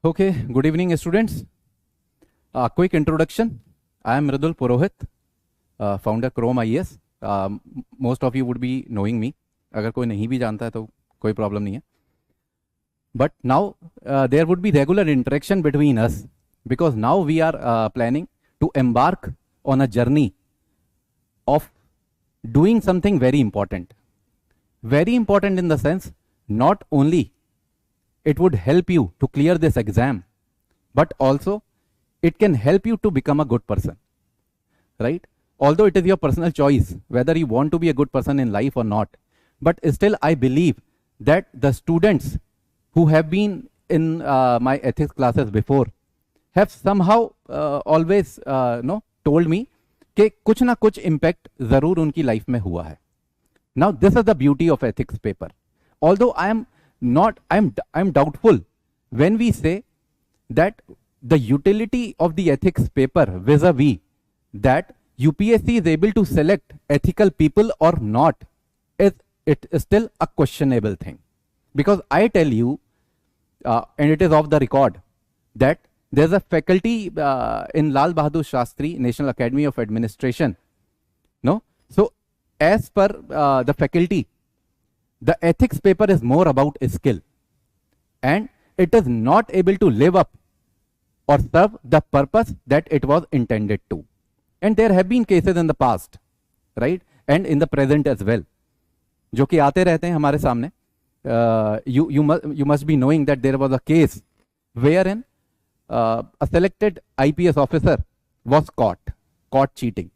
Okay, good evening, students. Quick introduction. I am Mridul Purohit, founder Chrome IAS. Most of you would be knowing me. अगर कोई नहीं भी जानता है तो कोई problem नहीं है. But now there would be regular interaction between us because now we are planning to embark on a journey of doing something very important. Very important in the sense not only it would help you to clear this exam, but also it can help you to become a good person, right? Although it is your personal choice whether you want to be a good person in life or not, but still I believe that the students who have been in my ethics classes before have somehow always told me कि कुछ ना कुछ impact जरूर उनकी life में हुआ है. Now this is the beauty of ethics paper. Although I am doubtful when we say that the utility of the ethics paper vis-a-vis that UPSC is able to select ethical people or not, is still a questionable thing. Because I tell you, and it is off the record, that there's a faculty in Lal Bahadur Shastri National Academy of Administration. No, so as per the faculty, the ethics paper is more about skill, and it is not able to live up or serve the purpose that it was intended to. And there have been cases in the past, right, and in the present as well, जो कि आते रहते हैं हमारे सामने. You must be knowing that there was a case wherein a selected IPS officer was caught cheating,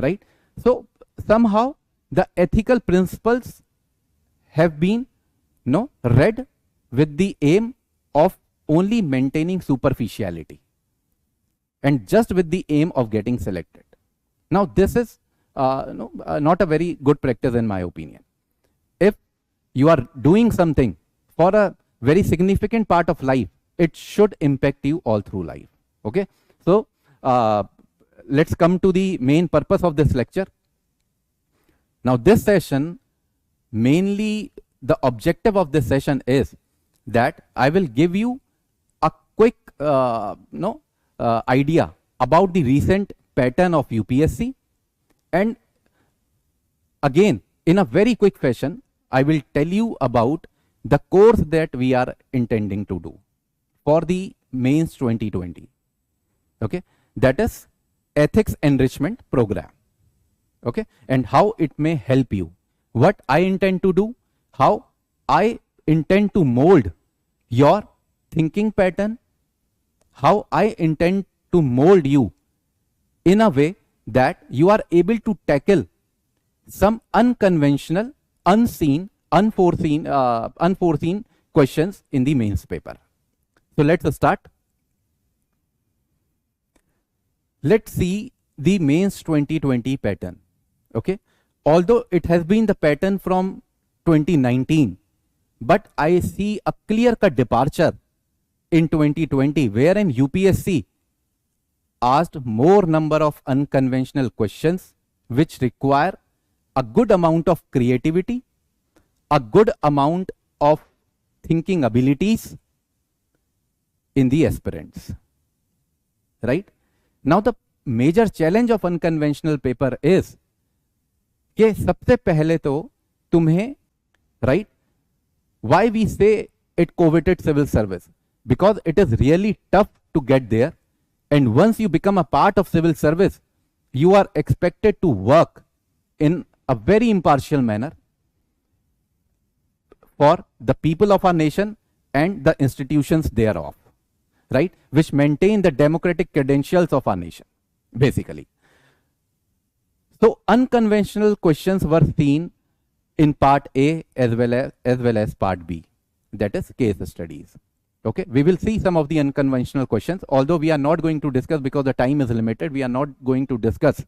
right? So somehow the ethical principles have been read with the aim of only maintaining superficiality and just with the aim of getting selected. Now this is not a very good practice in my opinion. If you are doing something for a very significant part of life, it should impact you all through life. Okay, so let's come to the main purpose of this lecture. Now this session, mainly the objective of this session is that I will give you a quick idea about the recent pattern of UPSC, and again in a very quick fashion I will tell you about the course that we are intending to do for the mains 2020. Okay, that is ethics enrichment program. Okay, and how it may help you, what I intend to do, how I intend to mold your thinking pattern, how I intend to mold you in a way that you are able to tackle some unconventional, unseen, unforeseen questions in the mains paper. So let's start. Let's see the mains 2020 pattern. Okay, although it has been the pattern from 2019, but I see a clear-cut departure in 2020 wherein UPSC asked more number of unconventional questions which require a good amount of creativity, a good amount of thinking abilities in the aspirants, right? Now the major challenge of unconventional paper is कि सबसे पहले तो तुम्हें, right, why we say it coveted civil service, because it is really tough to get there, and once you become a part of civil service you are expected to work in a very impartial manner for the people of our nation and the institutions thereof, right, which maintain the democratic credentials of our nation basically. So unconventional questions were seen in part A as well as part B, that is case studies. Okay, we will see some of the unconventional questions, although we are not going to discuss because the time is limited. We are not going to discuss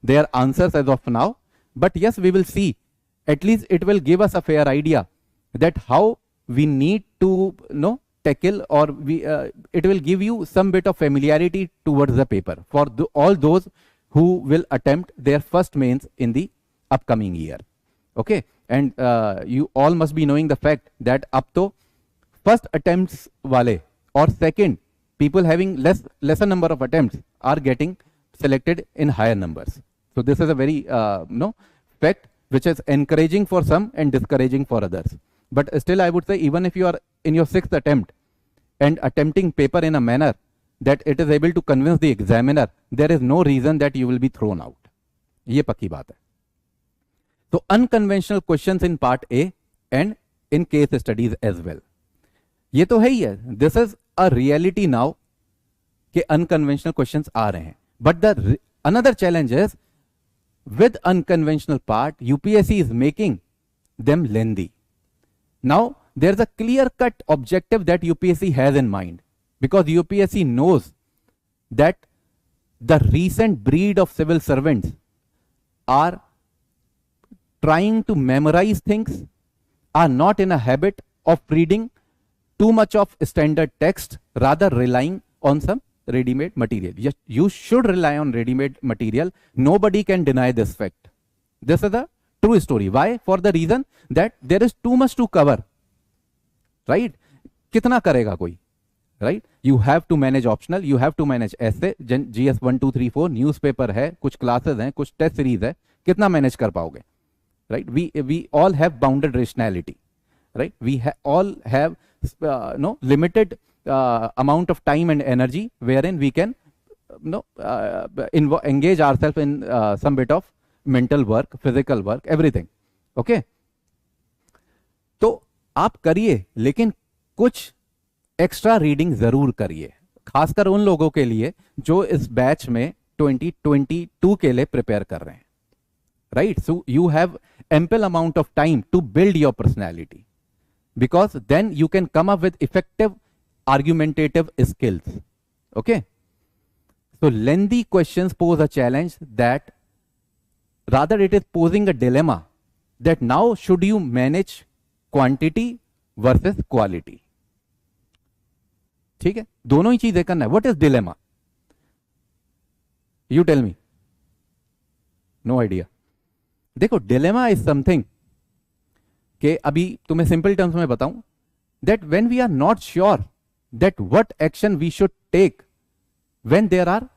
their answers as of now, but yes, we will see. At least it will give us a fair idea that how we need to tackle, or it will give you some bit of familiarity towards the paper for all those who will attempt their first mains in the upcoming year. Okay, and you all must be knowing the fact that up to first attempts वाले or second, people having lesser number of attempts are getting selected in higher numbers. So this is a very fact which is encouraging for some and discouraging for others. But still I would say, even if you are in your 6th attempt and attempting paper in a manner that it is able to convince the examiner, there is no reason that you will be thrown out. ये पक्की बात है. So unconventional questions in part A and in case studies as well. ये तो है ही है. This is a reality now कि unconventional questions आ रहे हैं. But the another challenge is, with unconventional part, UPSC is making them lengthy. Now there's a clear-cut objective that UPSC has in mind, because UPSC knows that the recent breed of civil servants are trying to memorize things, are not in a habit of reading too much of standard text, rather relying on some ready-made material. Yes, you should rely on ready-made material. Nobody can deny this fact. This is a true story. Why? For the reason that there is too much to cover. Right? कितना करेगा कोई? Right? You have to manage optional, you have to manage essay, GS 1, 2, 3, 4, newspaper है, कुछ classes हैं, कुछ test series है, कितना manage कर पाओगे? Right? We all have bounded rationality. Right? We all have limited amount of time and energy wherein we can engage ourselves in some bit of mental work, physical work, everything. Okay? तो आप करिए, लेकिन कुछ extra reading जरूर करिए, खासकर उन लोगों के लिए जो इस बैच में 2022 के लिए प्रिपेयर कर रहे हैं. Right? So you have ample amount of time to build your personality, because then you can come up with effective argumentative skills. Okay? So lengthy questions pose a challenge, that rather it is posing a dilemma, that now should you manage quantity versus quality. ठीक है? दोनों ही चीजें करना है. What is dilemma? You tell me. No idea. देखो, dilemma is something कि अभी तुम्हें सिंपल टर्म्स में बताऊं, that when we are not sure that what action we should take when there are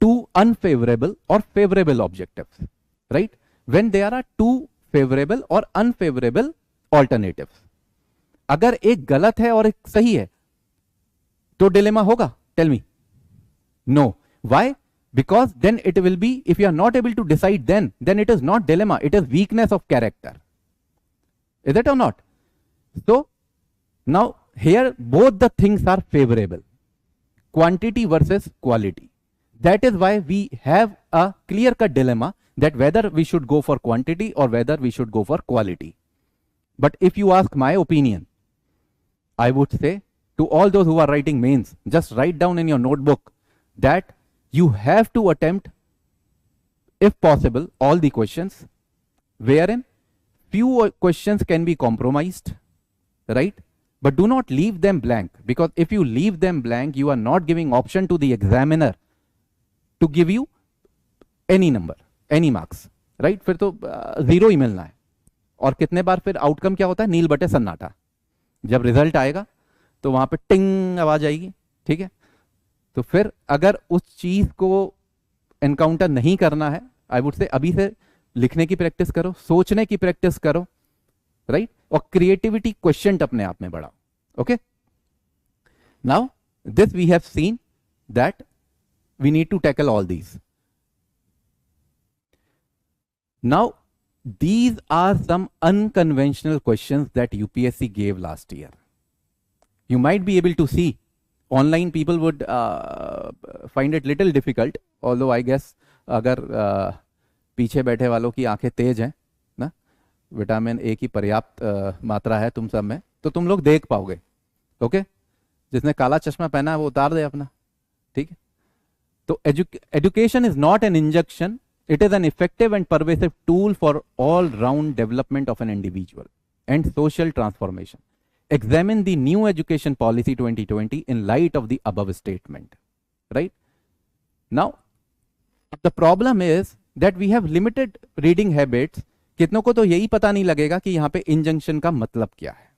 two unfavorable or favorable objectives, right? When there are two favorable or unfavorable alternatives. अगर एक गलत है और एक सही है तो डिलेमा होगा? Tell me. No. Why? Because then it will be, if you are not able to decide, then it is not dilemma, it is weakness of character. Is it or not? So now here both the things are favorable, quantity versus quality. That is why we have a clear-cut dilemma, that whether we should go for quantity or whether we should go for quality. But if you ask my opinion, I would say to all those who are writing mains, just write down in your notebook that you have to attempt, if possible, all the questions, wherein few questions can be compromised, right? But do not leave them blank, because if you leave them blank, you are not giving option to the examiner to give you any number, any marks, right? फिर तो zero ही मिलना है. और कितने बार फिर outcome क्या होता है? नील बटे सन्नाटा. जब रिजल्ट आएगा तो वहां पे टिंग आवाज आएगी. ठीक है? तो फिर अगर उस चीज को एनकाउंटर नहीं करना है, आई वुड से अभी से लिखने की प्रैक्टिस करो, सोचने की प्रैक्टिस करो, राइट? और क्रिएटिविटी क्वेश्चन अपने आप में बढ़ाओ. Okay? Now this we have seen that we need to tackle all these. Now these are some unconventional questions that UPSC gave last year. You might be able to see online, people would find it little difficult, although I guess अगर पीछे बैठे वालों की आंखें तेज हैं ना, vitamin A की पर्याप्त मात्रा है तुम सब में, तो तुम लोग देख पाओगे. ओके? जिसने काला चश्मा पहना है वो उतार दे अपना. ठीक है? तो education is not an injection, it is an effective and pervasive tool for all-round development of an individual and social transformation. Examine the new education policy 2020 in light of the above statement. Right? Now, the problem is that we have limited reading habits. कितनों को तो यही पता नहीं लगेगा कि यहाँ पे injunction का मतलब क्या है.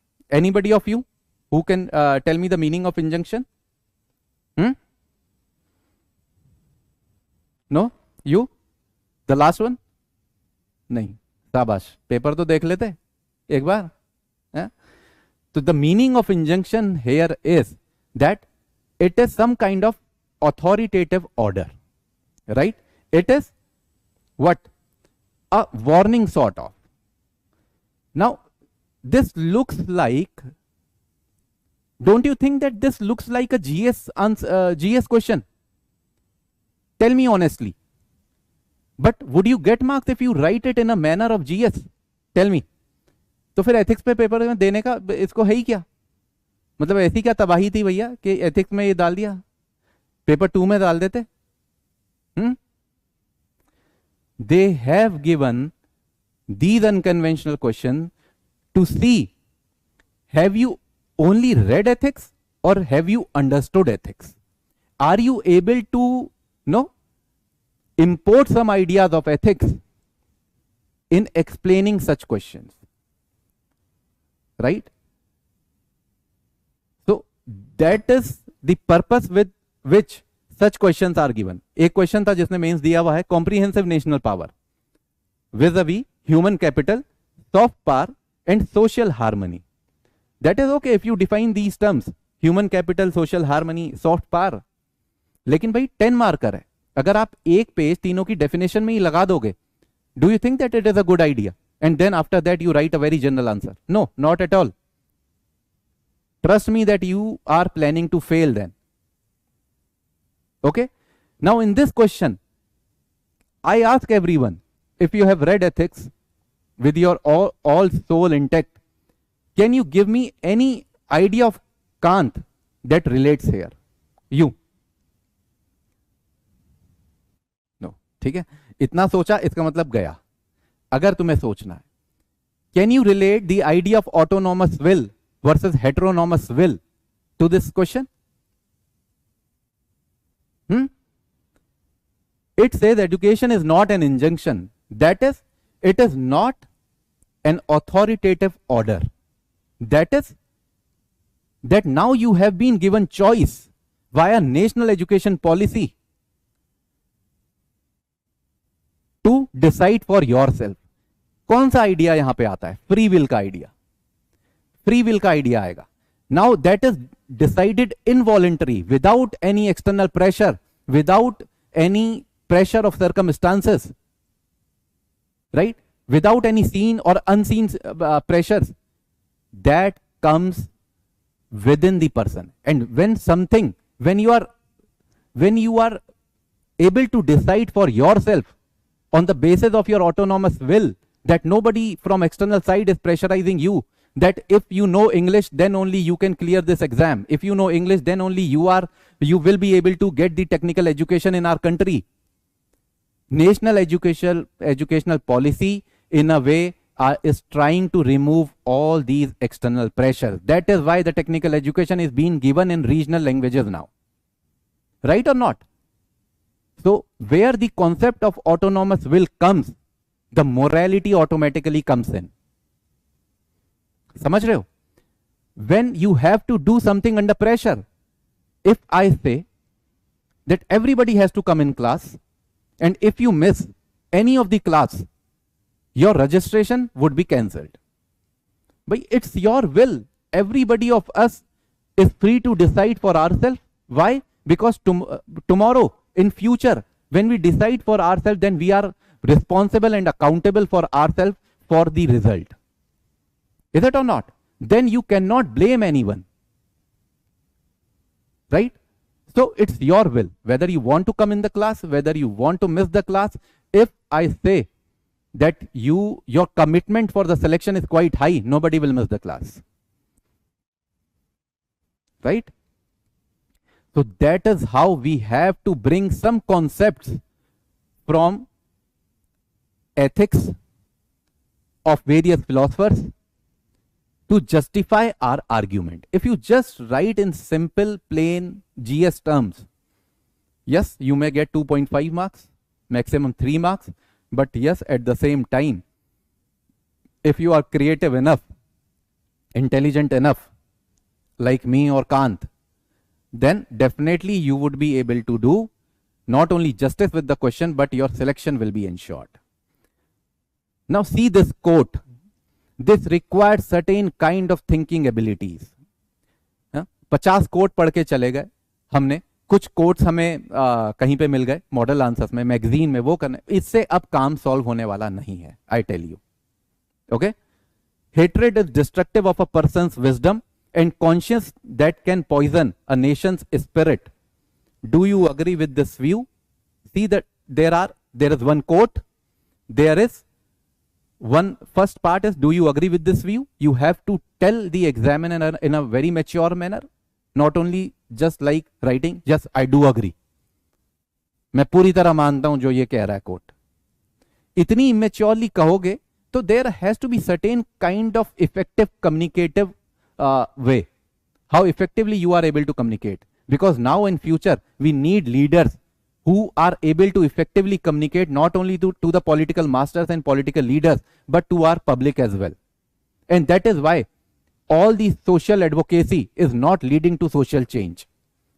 Anybody of you who can tell me the meaning of injunction? No you the last one नहीं, शाबाश, पेपर तो देख लेते एक बार है? तो the meaning of injunction here is that it is some kind of authoritative order, right? It is what? A warning sort of. Now this looks like, don't you think that this looks like a GS question? Tell me honestly. But would you get marks if you write it in a manner of GS? Tell me. तो फिर ethics पे paper में देने का इसको है ही क्या? मतलब ऐसी क्या तबाही थी भैया कि एथिक्स में ये डाल दिया, पेपर 2 में डाल देते? They have given these unconventional question to see have you only read ethics or have you understood ethics? Are you able to know import some ideas of ethics in explaining such questions, right? So that is the purpose with which such questions are given. एक question था जिसने mains दिया हुआ है, comprehensive national power vis-a-vis human capital, soft power and social harmony. That is okay if you define these terms, human capital, social harmony, soft power. लेकिन भाई 10 marker है, अगर आप एक पेज तीनों की डेफिनेशन में ही लगा दोगे, do you think that it is a good idea? And then after that you write a very general answer? No, not at all. Trust me that you are planning to fail then. Okay? Now in this question, I ask everyone, if you have read ethics with your all soul intact, can you give me any idea of Kant that relates here? You. No. ठीक है? इतना सोचा, इसका मतलब गया. अगर तुम्हें सोचना है, can you relate the idea of autonomous will versus heteronomous will to this question? It says education is not an injunction. That is, it is not an authoritative order. That is, that now you have been given choice via national education policy to decide for yourself. कौन सा idea यहां पे आता है? Free will का idea. Free will का idea आएगा. Now that is decided involuntary, without any external pressure, without any pressure of circumstances, right? Without any seen or unseen pressures. That comes within the person. And when something, when you are able to decide for yourself on the basis of your autonomous will, that nobody from external side is pressurizing you, that if you know English then only you can clear this exam, if you know English then only you will be able to get the technical education in our country. National educational policy in a way is trying to remove all these external pressures. That is why the technical education is being given in regional languages now. Right or not? So where the concept of autonomous will comes, the morality automatically comes in. समझ रहे हो? When you have to do something under pressure, if I say that everybody has to come in class, and if you miss any of the class, your registration would be cancelled. But it's your will. Everybody of us is free to decide for ourselves. Why? Because tomorrow, in future, when we decide for ourselves, then we are responsible and accountable for ourselves for the result. Is it or not? Then you cannot blame anyone. Right? So it's your will. Whether you want to come in the class, whether you want to miss the class. If I say that your commitment for the selection is quite high, nobody will miss the class. Right? So that is how we have to bring some concepts from ethics of various philosophers to justify our argument. If you just write in simple plain GS terms, yes, you may get 2.5 marks, maximum 3 marks. But yes, at the same time, if you are creative enough, intelligent enough, like me or Kant, then definitely you would be able to do not only justice with the question, but your selection will be ensured. Now see this quote. This requires certain kind of thinking abilities. 50 coat पढ़ के चले गए हमने, कुछ quotes हमें कहीं पे मिल गए मॉडल आंसर्स में, मैगजीन में, वो करने, इससे अब काम सॉल्व होने वाला नहीं है. I tell you. Okay. Hatred is destructive of a person's wisdom and conscience that can poison a nation's spirit. Do you agree with this view? See that there is one quote, there is one, first part is, do you agree with this view? You have to tell the examiner in a very mature manner, not only just like writing, yes I do agree, मैं पूरी तरह मानता हूं जो ये कह रहा है कोट. इतनी इमेच्योरली कहोगे तो there has to be certain kind of effective communicative way, how effectively you are able to communicate, because now in future we need leaders who are able to effectively communicate not only to the political masters and political leaders but to our public as well. And that is why all the social advocacy is not leading to social change.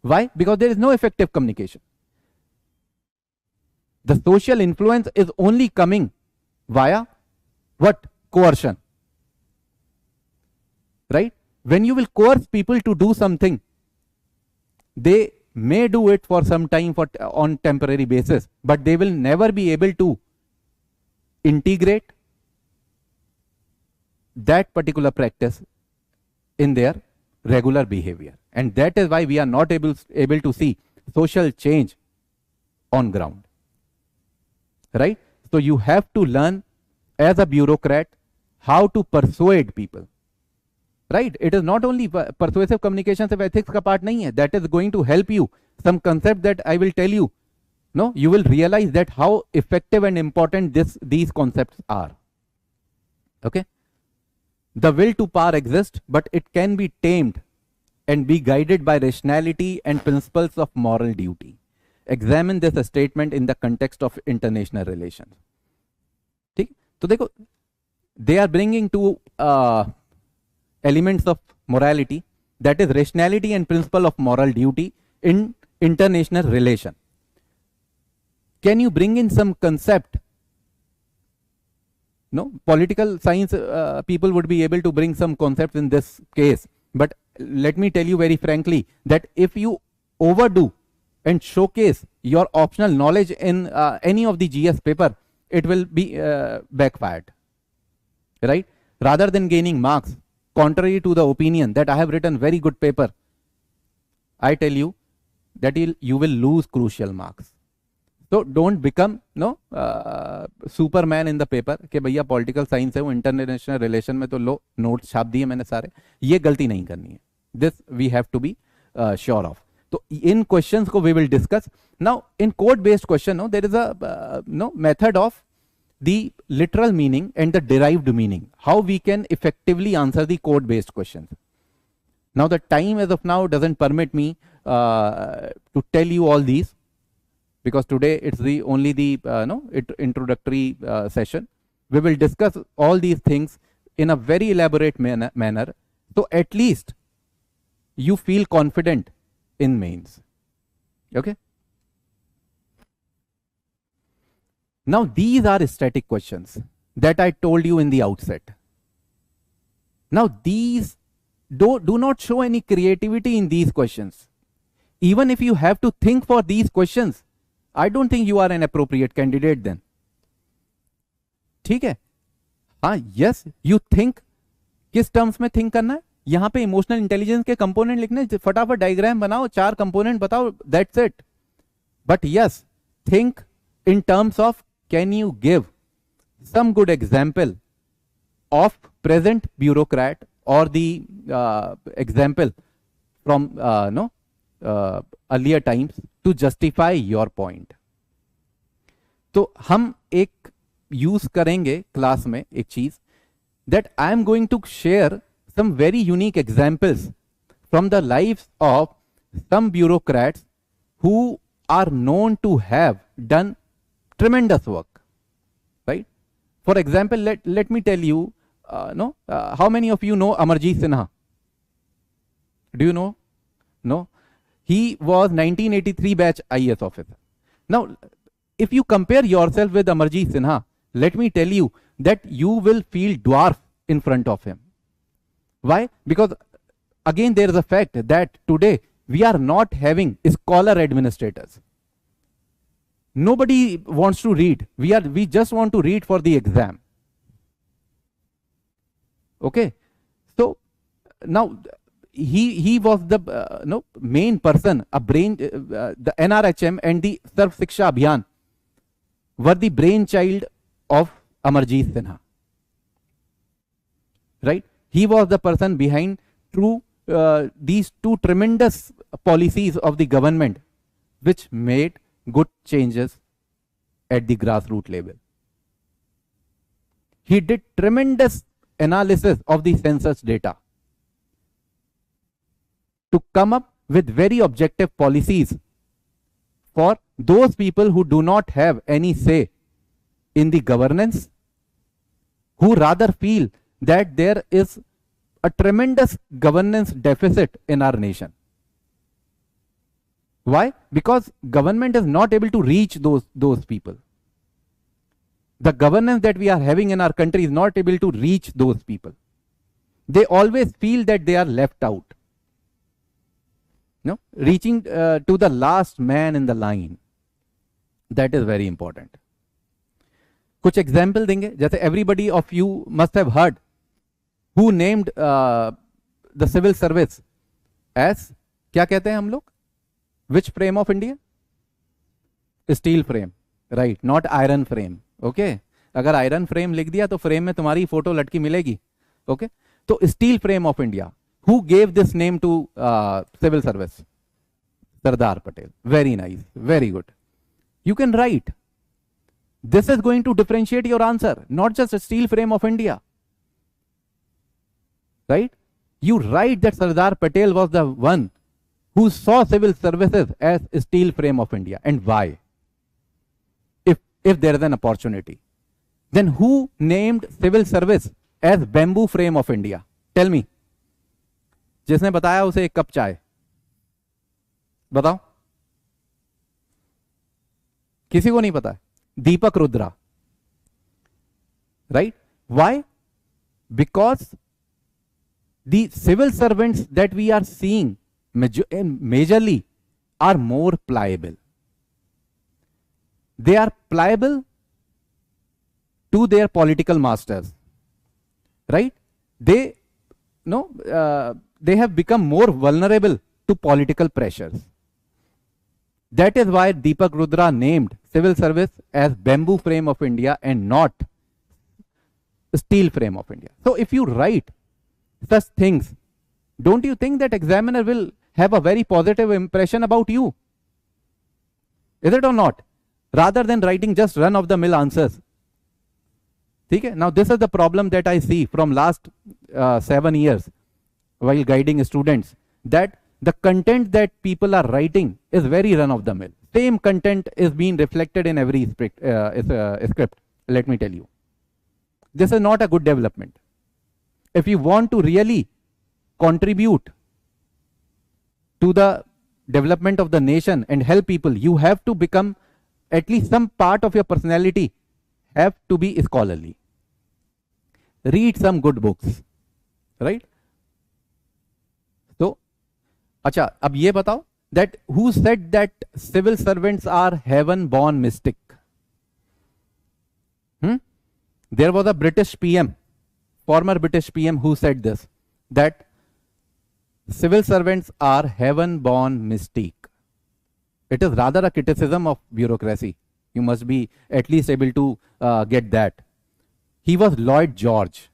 Why? Because there is no effective communication. The social influence is only coming via what? Coercion. Right? When you will coerce people to do something, they may do it for some time on temporary basis, but they will never be able to integrate that particular practice in their regular behavior. And that is why we are not able to see social change on ground. Right? So you have to learn as a bureaucrat how to persuade people. Right? It is not only persuasive communication से ethics का part नहीं है. That is going to help you. Some concept that I will tell you. No, you will realize that how effective and important these concepts are. Okay? The will to power exists, but it can be tamed and be guided by rationality and principles of moral duty. Examine this statement in the context of international relations. ठीक? तो देखो, they are bringing two elements of morality, that is rationality and principle of moral duty in international relation. Can you bring in some concept? No, political science people would be able to bring some concepts in this case, but let me tell you very frankly that if you overdo and showcase your optional knowledge in any of the GS paper, it will be backfired, right? Rather than gaining marks, contrary to the opinion that I have written very good paper, I tell you that you will lose crucial marks. So don't become Superman in the paper कि भैया political science है वो international relation में तो लो notes छाप दिए मैंने सारे, ये गलती नहीं करनी है. This we have to be sure of. तो in questions को we will discuss. Now in code based question, there is a method of the literal meaning and the derived meaning, how we can effectively answer the code based questions. Now the time as of now doesn't permit me to tell you all these, because today it's only the introductory session. We will discuss all these things in a very elaborate manner, so at least you feel confident in mains. Okay. Now these are static questions that I told you in the outset. Now these do not show any creativity in these questions. Even if you have to think for these questions, I don't think you are an appropriate candidate then. ठीक है? हाँ, yes, you think. किस terms में think करना है? यहाँ पे emotional intelligence के कंपोनेंट लिखने, फटाफट डायग्राम बनाओ, 4 कंपोनेंट बताओ, that's it. But yes, think in terms of, can you give some good example of present bureaucrat or the example from earlier times to justify your point. तो हम एक use करेंगे class में एक चीज, that I am going to share some very unique examples from the lives of some bureaucrats who are known to have done tremendous work, right? For example, let me tell you, how many of you know Amarjeet Sinha? Do you know? No? he was 1983 batch IAS officer. Now if you compare yourself with Amarjeet Sinha, let me tell you that you will feel dwarf in front of him. Why? Because again there is a fact that today we are not having scholar administrators. Nobody wants to read. We just want to read for the exam. Okay, so now he was the main person, a brain, the NRHM and the Sarv Shiksha Abhiyan were the brainchild of Amarjeet Sinha, right? He was the person behind these two tremendous policies of the government which made good changes at the grassroots level. He did tremendous analysis of the census data to come up with very objective policies for those people who do not have any say in the governance, who rather feel that there is a tremendous governance deficit in our nation. Why? Because government is not able to reach those people. The governance that we are having in our country is not able to reach those people. They always feel that they are left out. No, reaching to the last man in the line, that is very important. कुछ example देंगे, जैसे everybody of you must have heard who named the civil service as, क्या कहते हैं हम लोग, which frame of India? Steel frame, right, not iron frame. Okay, अगर iron frame लिख दिया तो frame में तुम्हारी फोटो लटकी मिलेगी. Okay, तो steel frame of India. Who gave this name to civil service? Sardar Patel. Very nice, very good. You can write. This is going to differentiate your answer, not just a steel frame of India. Right? You write that Sardar Patel was the one who saw civil services as a steel frame of India, and why? If there is an opportunity. Then who named civil service as bamboo frame of India? Tell me. जिसने बताया उसे एक cup चाय, बताओ. किसी को नहीं पता है. दीपक Rudra. Right? Why? Because the civil servants that we are seeing majorly are more pliable. They are pliable to their political masters. Right? They have become more vulnerable to political pressures. That is why Deepak Rudra named civil service as bamboo frame of India and not steel frame of India. So if you write such things, don't you think that examiner will have a very positive impression about you? Is it or not? Rather than writing just run of the mill answers. Okay? Now this is the problem that I see from last 7 years while guiding students, that the content that people are writing is very run of the mill. Same content is being reflected in every script. Let me tell you, this is not a good development. If you want to really contribute to the development of the nation and help people, you have to become, at least some part of your personality have to be scholarly. Read some good books, right? So, अच्छा, अब ये बताओ that who said that civil servants are heaven born mystic? There was a British PM, former British PM, who said this, that civil servants are heaven born mystique. It is rather a criticism of bureaucracy. You must be at least able to get that. He was Lloyd George.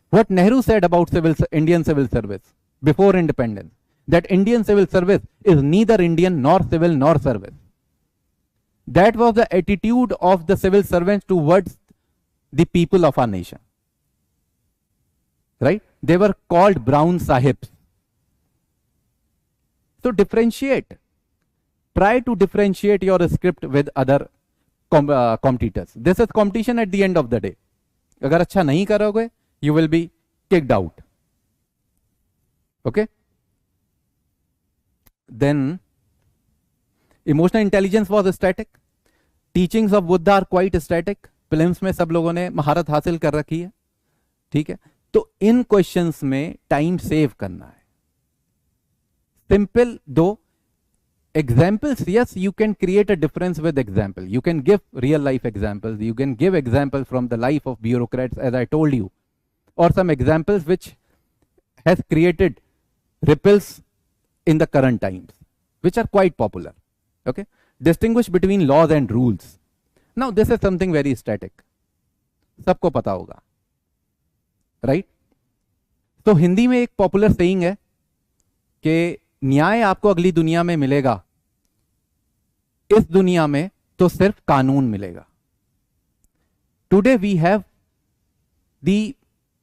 What Nehru said about Indian civil service before independence, that Indian civil service is neither Indian nor civil nor service. That was the attitude of the civil servants towards the people of our nation. Right? They were called brown sahibs. So differentiate. Try to differentiate your script with other competitors. This is competition at the end of the day. अगर अच्छा नहीं करोगे, you will be kicked out. Okay? then emotional intelligence was static, teachings of Buddha are quite static, films में सब लोगों ने महारत हासिल कर रखी है, ठीक है। तो इन क्वेश्चंस में टाइम सेव करना है, सिंपल दो examples. Yes, you can create a difference with example, you can give real life examples, you can give examples from the life of bureaucrats as I told you, or some examples which has created ripples in the current times which are quite popular. Okay, distinguish between laws and rules. Now this is something very static, सबको पता होगा, right? तो हिंदी में एक popular saying है कि न्याय आपको अगली दुनिया में मिलेगा, इस दुनिया में तो सिर्फ कानून मिलेगा. Today we have the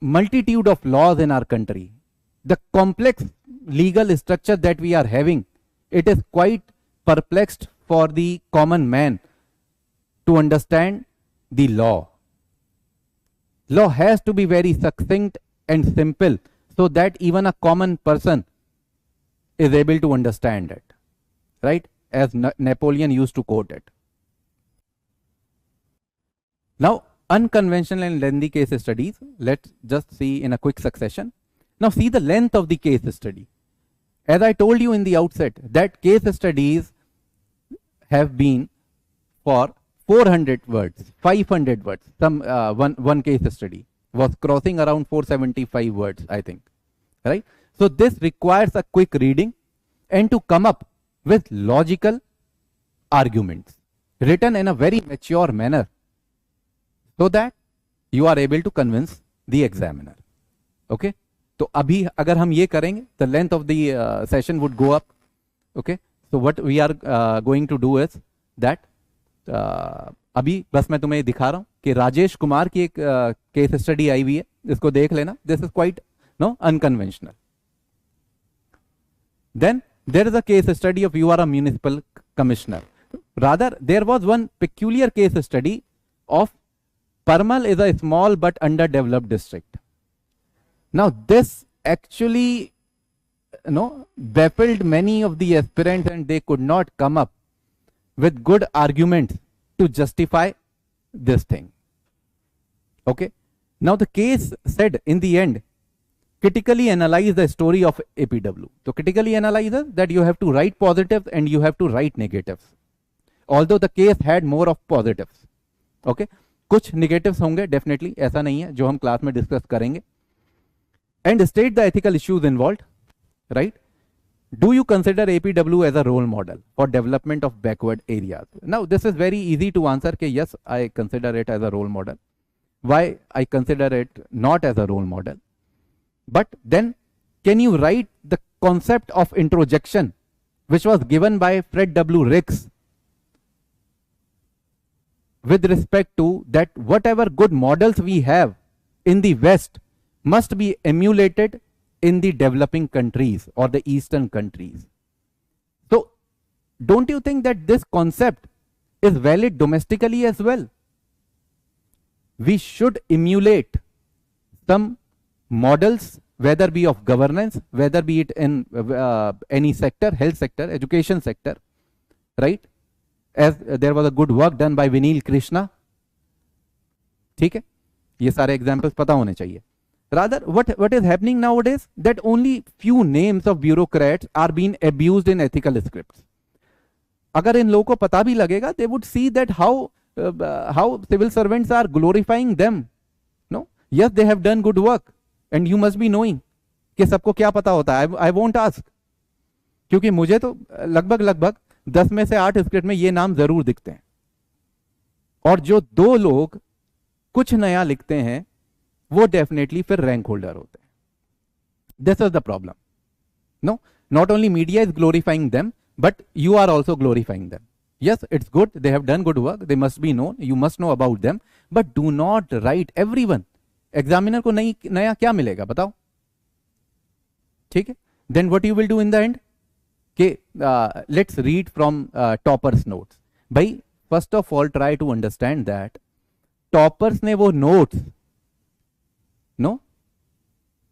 multitude of laws in our country, the complex legal structure that we are having, it is quite perplexed for the common man to understand the law. Law has to be very succinct and simple so that even a common person is able to understand it, right? As Napoleon used to quote it. Now, unconventional and lengthy case studies, let's just see in a quick succession. Now, see the length of the case study. As I told you in the outset, that case studies have been for 400 words, 500 words. Some one case study was crossing around 475 words, I think, right? So this requires a quick reading and to come up with logical arguments written in a very mature manner so that you are able to convince the examiner. Okay, तो अभी अगर हम ये करेंगे, the length of the session would go up. Okay, so what we are going to do is that अभी बस मैं तुम्हें दिखा रहा हूँ कि राजेश कुमार की एक केस स्टडी आई हुई है, इसको देख लेना. This is quite unconventional. Then there is a case study of you are a municipal commissioner. Rather, there was one peculiar case study of Parmal is a small but underdeveloped district. Now this actually baffled many of the aspirants and they could not come up with good arguments to justify this thing. Okay. Now the case said in the end, critically analyze the story of APW. So critically analyze that you have to write positives and you have to write negatives. Although the case had more of positives. Okay, कुछ negatives होंगे definitely, ऐसा नहीं है, जो हम class में discuss करेंगे. And state the ethical issues involved, right? Do you consider APW as a role model for development of backward areas? Now this is very easy to answer कि yes, I consider it as a role model. Why I consider it not as a role model? But then, can you write the concept of introjection, which was given by Fred W. Ricks, with respect to that whatever good models we have in the West must be emulated in the developing countries or the Eastern countries. So, don't you think that this concept is valid domestically as well? We should emulate some models, whether be of governance, whether be it in any sector, health sector, education sector, right? As there was a good work done by Vineet Krishna. ठीक है, ये सारे examples पता होने चाहिए. Rather, what is happening nowadays, that only few names of bureaucrats are being abused in ethical scripts. अगर इन लोगों को पता भी लगेगा, they would see that how civil servants are glorifying them. No, yes, they have done good work. And you must be knowing कि सबको क्या पता होता है. I won't ask, क्योंकि मुझे तो लगभग 10 में से 8 स्क्रिप्ट में ये नाम जरूर दिखते हैं, और जो 2 लोग कुछ नया लिखते हैं वो डेफिनेटली फिर रैंक होल्डर होते हैं. This is the problem. No, not only media is glorifying them, but you are also glorifying them. Yes, it's good, they have done good work, they must be known, you must know about them, but do not write everyone. Examiner को नया क्या मिलेगा बताओ? ठीक है. Then what you will do in the end के let's read from toppers notes. भाई first of all try to understand that toppers ने वो नोट्स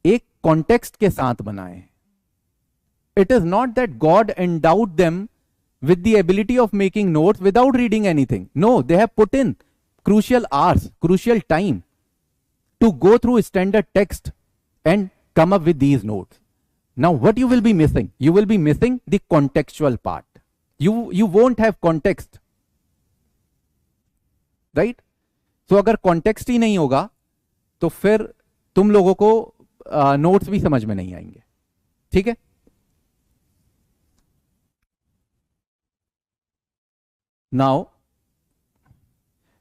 एक कॉन्टेक्स्ट के साथ बनाए, It is not that God endowed them with the ability of making notes without reading anything. No, they have put in crucial hours, crucial time to go through standard text and come up with these notes. Now what you will be missing? You will be missing the contextual part. You won't have context, right? So अगर context ही नहीं होगा तो फिर तुम लोगों को notes भी समझ में नहीं आएंगे, ठीक है? Now,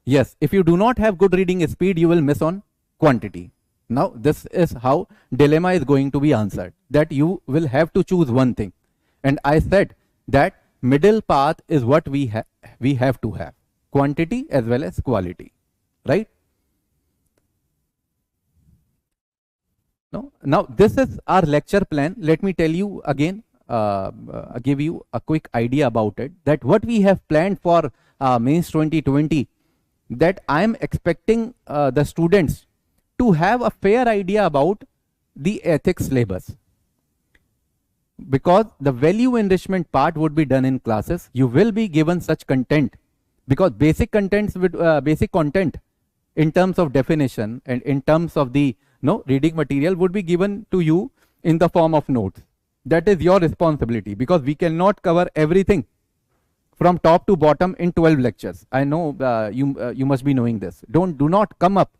yes, if you do not have good reading speed, you will miss on quantity. Now, this is how dilemma is going to be answered, that you will have to choose one thing. And I said that middle path is what we have to have, quantity as well as quality, right? Now this is our lecture plan. Let me tell you again, give you a quick idea about it, that what we have planned for Mains 2020, that I am expecting the students to have a fair idea about the ethics syllabus, because the value enrichment part would be done in classes. You will be given such content, because basic contents with basic content in terms of definition and in terms of the reading material would be given to you in the form of notes. That is your responsibility, because we cannot cover everything from top to bottom in 12 lectures. I know you must be knowing this. Do not come up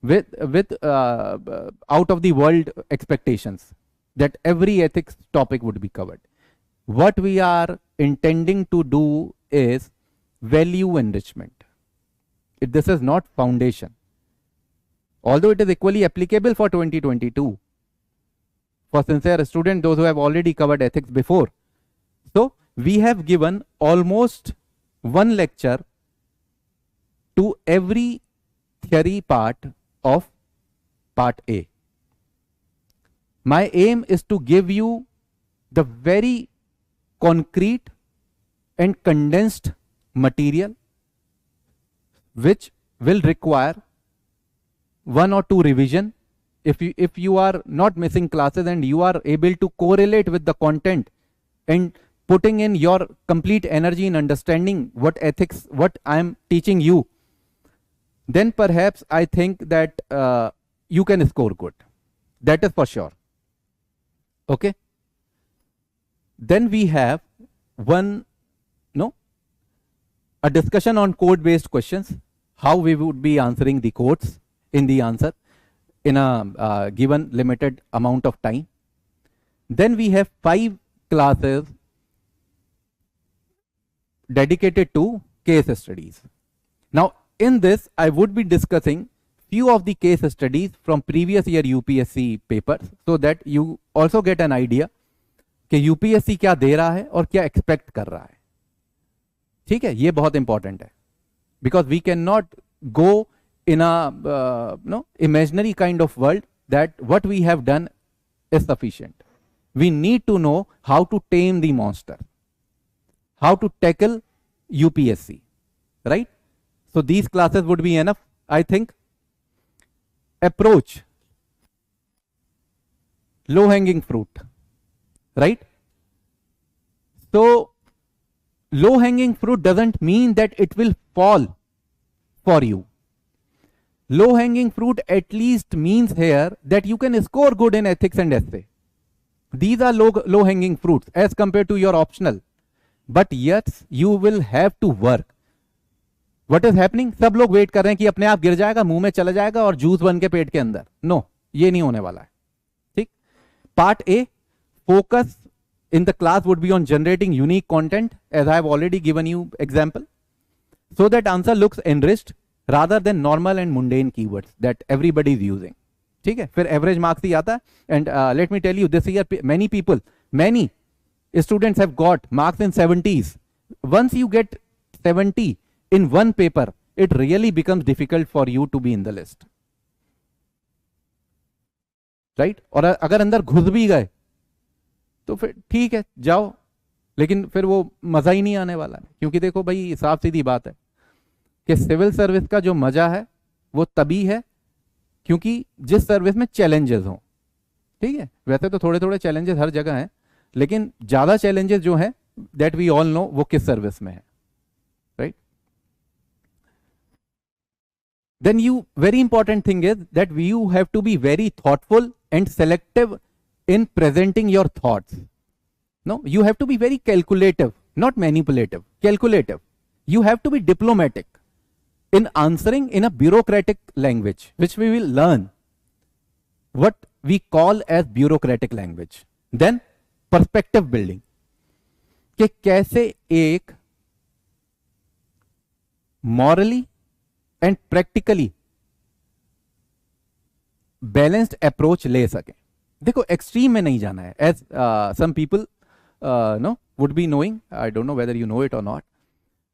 with out of the world expectations that every ethics topic would be covered. What we are intending to do is value enrichment. This is not foundation, although it is equally applicable for 2022 for sincere students, those who have already covered ethics before. So we have given almost one lecture to every theory part of part A. My aim is to give you the very concrete and condensed material which will require 1 or 2 revision. If you are not missing classes and you are able to correlate with the content and putting in your complete energy in understanding what ethics, what I am teaching you, then perhaps I think that you can score good. That is for sure. Okay. Then we have a discussion on code based questions, how we would be answering the codes in the answer in a given limited amount of time. Then we have 5 classes dedicated to case studies. Now in this I would be discussing few of the case studies from previous year UPSC papers, so that you also get an idea कि UPSC क्या दे रहा है और क्या expect कर रहा है. ठीक है, ये बहुत इंपॉर्टेंट है, because we cannot go in a imaginary kind of world that what we have done is sufficient. We need to know how to tame the monster, how to tackle UPSC, right? So these classes would be enough, I think. Approach, low hanging fruit, right? So low hanging fruit doesn't mean that it will fall for you. Low hanging fruit at least means here that you can score good in ethics and essay. These are low hanging fruits as compared to your optional. But yes, you will have to work. What is happening? सब लोग wait कर रहे हैं कि अपने आप गिर जाएगा, मुंह में चला जाएगा और जूस बन के पेट के अंदर. नो, ये नहीं होने वाला है. ठीक. Part A, focus in the class would be on generating unique content, as I have already given you example, so that answer looks enriched rather than normal and mundane keywords that everybody is using. ठीक है, फिर average marks ही आता है. And let me tell you, this year many students have got marks in 70s. Once you get 70 in one paper, it really becomes difficult for you to be in the list, right? और अगर अंदर घुस भी गए तो फिर ठीक है, जाओ, लेकिन फिर वो मजा ही नहीं आने वाला है. क्योंकि देखो भाई, साफ सीधी बात है कि सिविल सर्विस का जो मजा है वो तभी है क्योंकि जिस सर्विस में चैलेंजेस हों. ठीक है, वैसे तो थोड़े थोड़े चैलेंजेस हर जगह हैं, लेकिन ज्यादा चैलेंजेस जो हैं दैट वी ऑल नो वो किस सर्विस में है, right? Then very important thing is that you have to be very thoughtful and selective in presenting your thoughts. No, you have to be very calculative, not manipulative, calculative. You have to be diplomatic in answering in a bureaucratic language, which we will learn what we call as bureaucratic language. Then perspective building, कि कैसे एक morally and practically balanced approach ले सके. देखो extreme में नहीं जाना है, as some people know would be knowing, I don't know whether you know it और नॉट,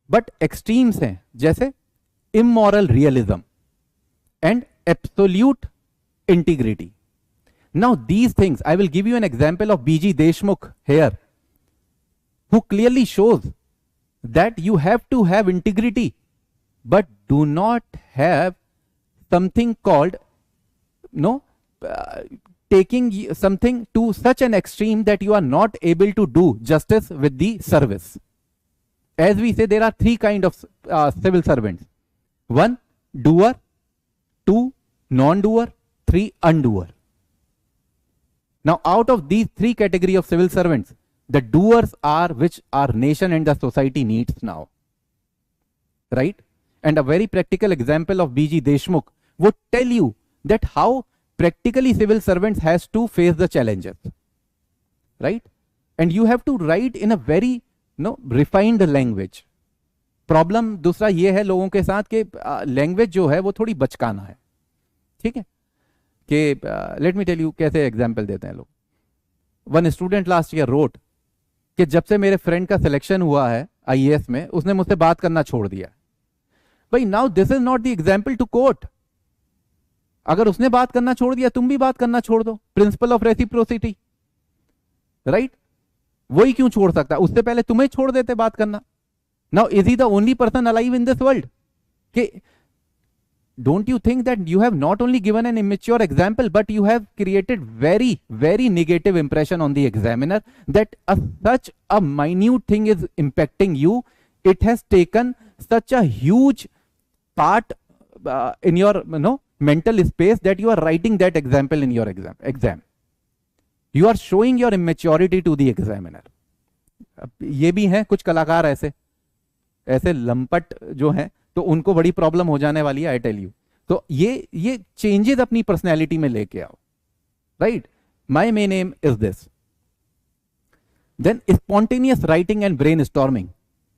बट एक्सट्रीम्स हैं जैसे immoral realism and absolute integrity. Now these things I will give you an example of B G Deshmukh here, who clearly shows that you have to have integrity but do not have something called taking something to such an extreme that you are not able to do justice with the service. As we say, there are three kinds of civil servants: one, doer; two, non-doer; three, undoer. Now out of these three categories of civil servants, the doers are which our nation and the society needs now, right? And a very practical example of BG Deshmukh would tell you that how practically civil servants has to face the challenges, right? And you have to write in a very refined language. Problem दूसरा ये है लोगों के साथ कि language जो है वो थोड़ी बचकाना है, ठीक है? कि लेट मी टेल यू कैसे एग्जाम्पल देते हैं लोग. One student last year wrote कि जब से मेरे फ्रेंड का सिलेक्शन हुआ है IAS में, उसने मुझसे बात करना छोड़ दिया. भाई now this is not the example to quote. अगर उसने बात करना छोड़ दिया, तुम भी बात करना छोड़ दो. Principle of reciprocity, right? वही क्यों छोड़ सकता? उससे पहले तुम्हें छोड़ देते बात करना. Now is he the only person alive in this world? कि don't you think that you have not only given an immature example, but you have created very very negative impression on the examiner that such a minute thing is impacting you. It has taken such a huge part in your mental space that you are writing that example in your exam. You are showing your immaturity to the examiner. ये भी हैं कुछ कलाकार ऐसे लंपट जो हैं, तो उनको बड़ी प्रॉब्लम हो जाने वाली है, आई टेल यू. तो ये चेंजेस अपनी पर्सनैलिटी में लेके आओ, right? My main aim is this. Then spontaneous writing and brain storming.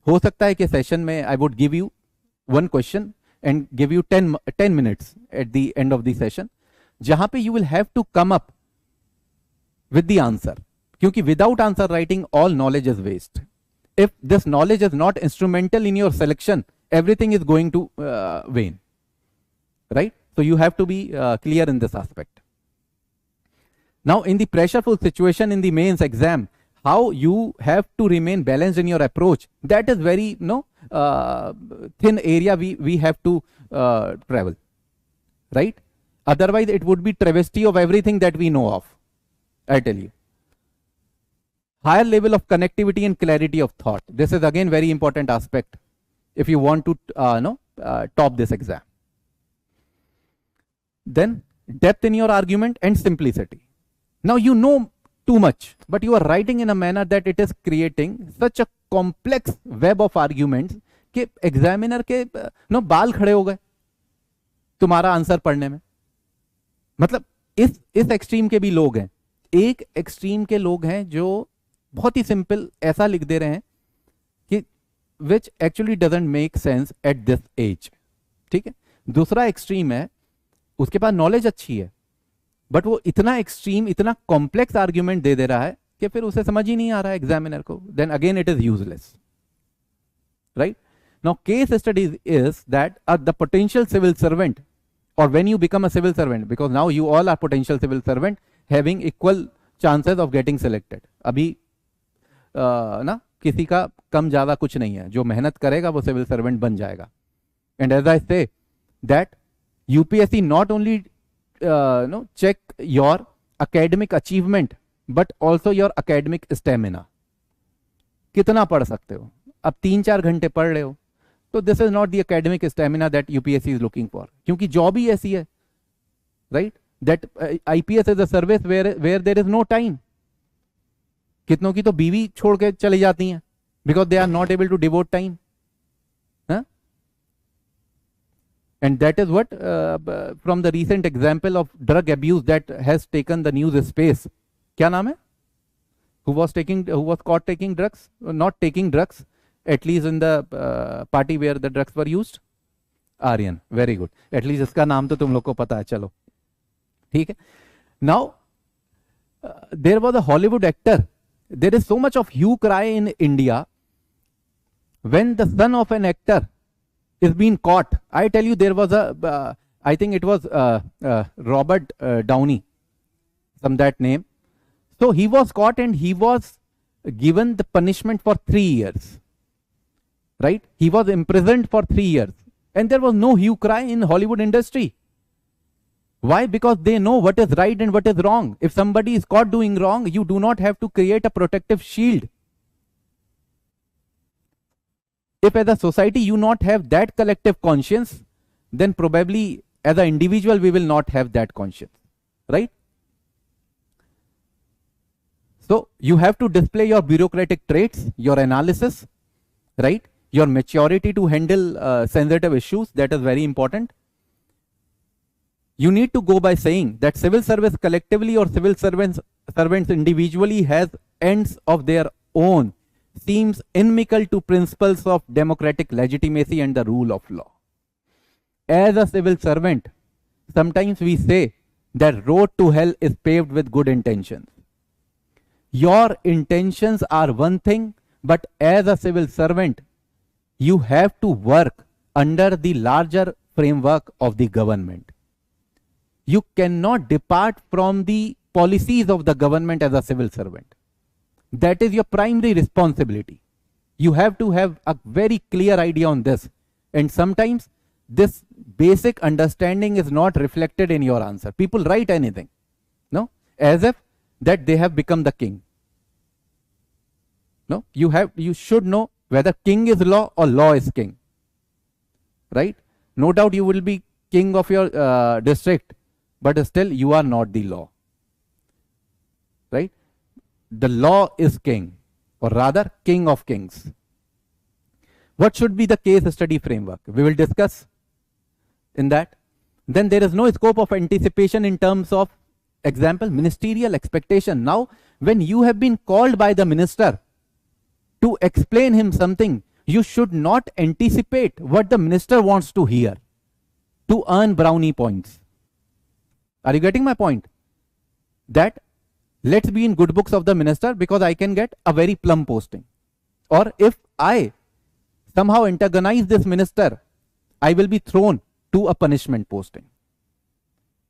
हो सकता है कि सेशन में I would give you one question and give you 10 minutes at the end of the session, जहां पे you will have to come up with the answer, क्योंकि without answer writing all knowledge is waste. If this knowledge is not instrumental in your selection, everything is going to wane, right? So you have to be clear in this aspect. Now in the pressureful situation in the mains exam, how you have to remain balanced in your approach, that is very thin area we have to travel, right? Otherwise it would be travesty of everything that we know of, I tell you. Higher level of connectivity and clarity of thought, this is again very important aspect if you want to top this exam. Then depth in your argument and simplicity. Now you know too much, but you are writing in a manner that it is creating such a complex web of arguments कि examiner के बाल खड़े हो गए तुम्हारा answer पढ़ने में. मतलब इस एक्सट्रीम के भी लोग हैं. एक एक्सट्रीम के लोग हैं जो बहुत ही सिंपल ऐसा लिख दे रहे हैं कि which actually doesn't make sense at this age, ठीक है. दूसरा एक्सट्रीम है, उसके पास नॉलेज अच्छी है, बट वो इतना एक्सट्रीम, इतना कॉम्प्लेक्स आर्ग्यूमेंट दे रहा है कि फिर उसे समझ ही नहीं आ रहा है एग्जामिनर को. Then again it is useless, right? Now case studies is that the potential civil servant, or when you become a civil servant, because now you all are potential civil servant having equal chances of getting selected. अभी ना किसी का कम ज्यादा कुछ नहीं है, जो मेहनत करेगा वो सिविल सर्वेंट बन जाएगा. And as I say that UPSC not only check your academic achievement, but also your academic stamina. कितना पढ़ सकते हो? अब 3-4 घंटे पढ़ रहे हो तो this is not the academic stamina that UPSC is looking for, क्योंकि जॉब ही ऐसी है, right? That IPS is a service where there is no time. कितनों की तो बीवी छोड़ के चली जाती हैं because they are not able to devote time. And that is what from the recent example of drug abuse that has taken the news space. क्या नाम है? Who was caught taking drugs? Not taking drugs, at least in the party where the drugs were used. Aryan. Very good. At least इसका नाम तो तुम लोग को पता है. चलो ठीक है. Now there was a Hollywood actor. There is so much of hue cry in India when the son of an actor is being caught. I tell you, there was a I think it was Robert Downey, some that name. So he was caught and he was given the punishment for 3 years, right? He was imprisoned for 3 years and there was no hue cry in Hollywood industry. Why? Because they know what is right and what is wrong. If somebody is caught doing wrong, you do not have to create a protective shield. If as a society you not have that collective conscience, then probably as an individual we will not have that conscience, right? So you have to display your bureaucratic traits, your analysis, right? Your maturity to handle sensitive issues. That is very important. You need to go by saying that civil service collectively or civil servants individually has ends of their own seems inimical to principles of democratic legitimacy and the rule of law. As a civil servant, sometimes we say that road to hell is paved with good intentions. Your intentions are one thing, but as a civil servant, you have to work under the larger framework of the government. You cannot depart from the policies of the government as a civil servant. That is your primary responsibility. You have to have a very clear idea on this. And sometimes this basic understanding is not reflected in your answer. People write anything, no, as if that they have become the king. No, you should know whether king is law or law is king, right? No doubt you will be king of your district, but still you are not the law, right? The law is king, or rather king of kings. What should be the case study framework? We will discuss in that. Then there is no scope of anticipation in terms of example, ministerial expectation. Now, when you have been called by the minister to explain him something, you should not anticipate what the minister wants to hear to earn brownie points. Are you getting my point? That let's be in good books of the minister because I can get a very plum posting. Or if I somehow antagonize this minister, I will be thrown to a punishment posting,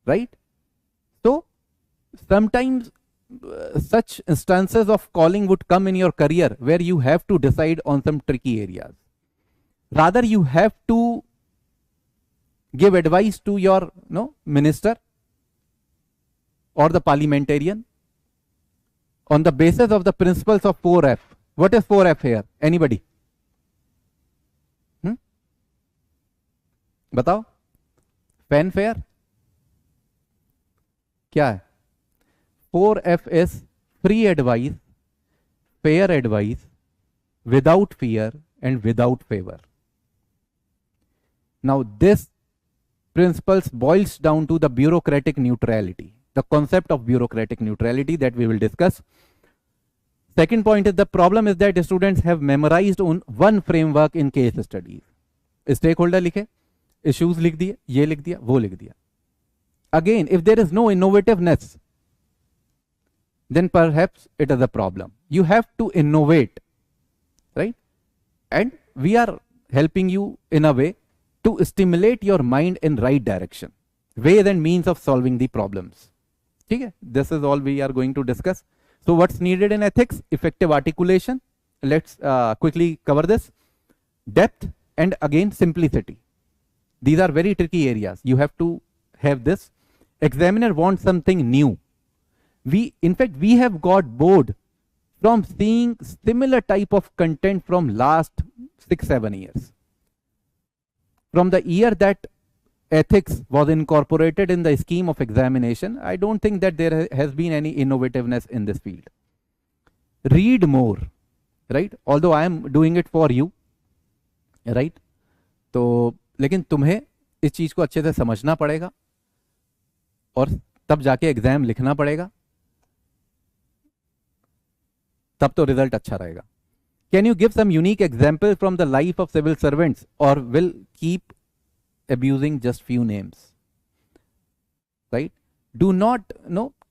right? So sometimes such instances of calling would come in your career where you have to decide on some tricky areas. Rather, you have to give advice to your minister or the parliamentarian on the basis of the principles of 4F. What is 4F here? Anybody? बताओ. Fanfare? क्या है? 4F is free advice, fair advice, without fear and without favor. Now this principles boils down to the bureaucratic neutrality, the concept of bureaucratic neutrality that we will discuss. Second point is the problem is that students have memorized on one framework in case studies. Stakeholder लिखे, issues लिख दिए, ये लिख दिया, वो लिख दिया. Again, if there is no innovativeness, then perhaps it is a problem. You have to innovate, right? And we are helping you in a way to stimulate your mind in right direction, ways and means of solving the problems. Okay? This is all we are going to discuss. So what's needed in ethics? Effective articulation. Let's quickly cover this. Depth and again simplicity. These are very tricky areas. You have to have this. Examiner wants something new. In fact, we have got bored from seeing similar type of content from last 6-7 years. From the year that ethics was incorporated in the scheme of examination, I don't think that there has been any innovativeness in this field. Read more, right? Although I am doing it for you, right? तो लेकिन तुम्हें इस चीज को अच्छे से समझना पड़ेगा और तब जाके एग्जाम लिखना पड़ेगा, तब तो रिजल्ट अच्छा रहेगा. Can you give some unique example from the life of civil servants, or will keep abusing just few names? Right? Do not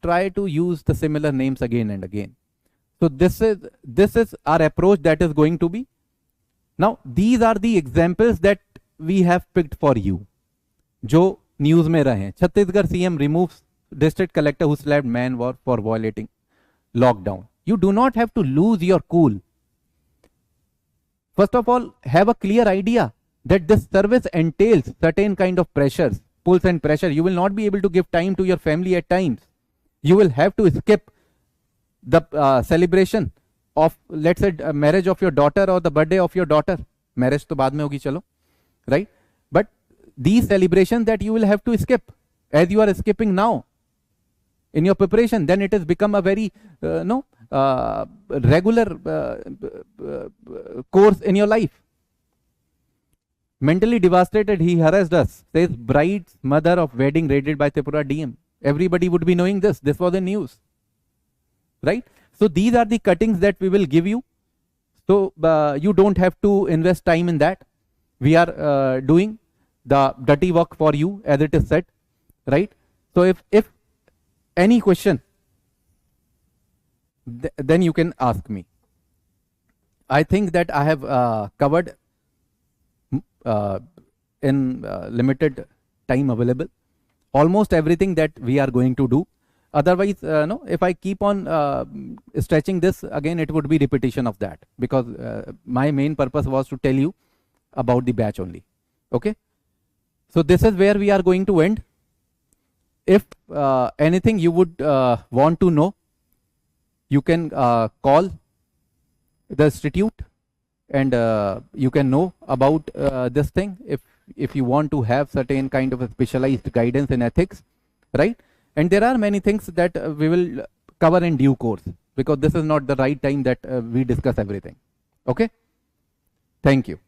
try to use the similar names again and again. So this is our approach that is going to be. Now these are the examples that we have picked for you. जो news में रहे. Chhattisgarh CM removes district collector who slapped man for violating lockdown. You do not have to lose your cool. First of all, have a clear idea that this service entails certain kind of pressures, pulls and pressure. You will not be able to give time to your family at times. You will have to skip the celebration of, let's say, marriage of your daughter or the birthday of your daughter. Marriage to baad mein hogi, chalo, right? But these celebrations that you will have to skip, as you are skipping now in your preparation, then it has become a very regular course in your life. Mentally devastated, he harassed us, says bride's mother of wedding raided by Tripura DM. Everybody would be knowing this. This was the news, right? So these are the cuttings that we will give you. So you don't have to invest time in that. We are doing the dirty work for you, as it is said, right? So if any question, then you can ask me. I think that I have covered in limited time available almost everything that we are going to do. Otherwise, if I keep on stretching this again, it would be repetition of that, because my main purpose was to tell you about the batch only. Okay, so this is where we are going to end. If anything you would want to know, you can call the institute and you can know about this thing if you want to have certain kind of a specialized guidance in ethics, right? And there are many things that we will cover in due course, because this is not the right time that we discuss everything. Okay, thank you.